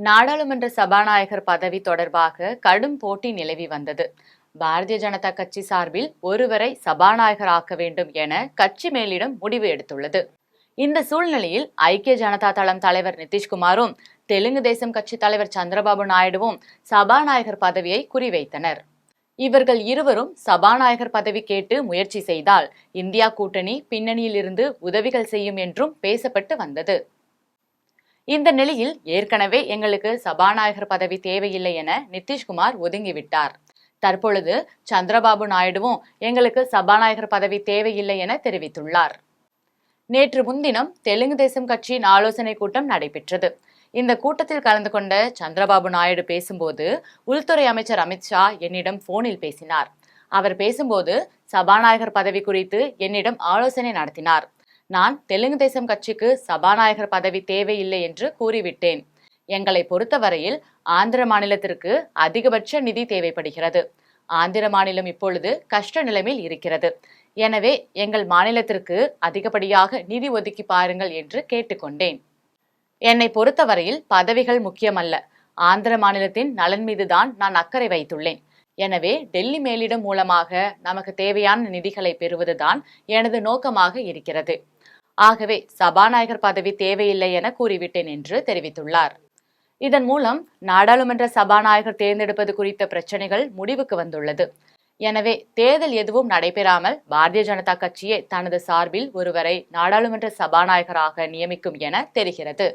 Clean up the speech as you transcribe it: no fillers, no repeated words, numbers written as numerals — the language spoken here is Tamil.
நாடாளுமன்ற சபாநாயகர் பதவி தொடர்பாக கடும் போட்டி நிலவி வந்தது. பாரதிய ஜனதா கட்சி சார்பில் ஒருவரை சபாநாயகர் ஆக்க வேண்டும் என கட்சி மேலிடம் முடிவு எடுத்துள்ளது. இந்த சூழ்நிலையில் ஐக்கிய ஜனதா தளம் தலைவர் நிதிஷ்குமாரும் தெலுங்கு தேசம் கட்சி தலைவர் சந்திரபாபு நாயுடுவும் சபாநாயகர் பதவியை குறிவைத்தனர். இவர்கள் இருவரும் சபாநாயகர் பதவி கேட்டு முயற்சி செய்தால் இந்தியா கூட்டணி பின்னணியில் இருந்து உதவிகள் செய்யும் என்றும் பேசப்பட்டு வந்தது. இந்த நிலையில் ஏற்கனவே எங்களுக்கு சபாநாயகர் பதவி தேவையில்லை என நிதிஷ்குமார் ஒதுங்கிவிட்டார். தற்பொழுது சந்திரபாபு நாயுடுவும் எங்களுக்கு சபாநாயகர் பதவி தேவையில்லை என தெரிவித்துள்ளார். நேற்று முன்தினம் தெலுங்கு தேசம் கட்சியின் ஆலோசனை கூட்டம் நடைபெற்றது. இந்த கூட்டத்தில் கலந்து கொண்ட சந்திரபாபு நாயுடு பேசும்போது உள்துறை அமைச்சர் அமித்ஷா என்னிடம் போனில் பேசினார். அவர் பேசும்போது சபாநாயகர் பதவி குறித்து என்னிடம் ஆலோசனை நடத்தினார். நான் தெலுங்கு தேசம் கட்சிக்கு சபாநாயகர் பதவி தேவையில்லை என்று கூறிவிட்டேன். எங்களை பொறுத்தவரையில் ஆந்திர மாநிலத்திற்கு அதிகபட்ச நிதி தேவைப்படுகிறது. ஆந்திர மாநிலம் இப்பொழுது கஷ்ட நிலைமையில் இருக்கிறது. எனவே எங்கள் மாநிலத்திற்கு அதிகப்படியாக நிதி ஒதுக்கி பாருங்கள் என்று கேட்டுக்கொண்டேன். என்னை பொறுத்தவரையில் பதவிகள் முக்கியமல்ல. ஆந்திர மாநிலத்தின் நலன் மீதுதான் நான் அக்கறை வைத்துள்ளேன். எனவே டெல்லி மேலிடம் மூலமாக நமக்கு தேவையான நிதிகளை பெறுவதுதான் எனது நோக்கமாக இருக்கிறது. ஆகவே சபாநாயகர் பதவி தேவையில்லை என கூறிவிட்டேன் என்று தெரிவித்துள்ளார். இதன் மூலம் நாடாளுமன்ற சபாநாயகர் தேர்ந்தெடுப்பது குறித்த பிரச்சனைகள் முடிவுக்கு வந்துள்ளது. எனவே தேர்தல் எதுவும் நடைபெறாமல் பாரதிய ஜனதா கட்சியே தனது சார்பில் ஒருவரை நாடாளுமன்ற சபாநாயகராக நியமிக்கும் என தெரிகிறது.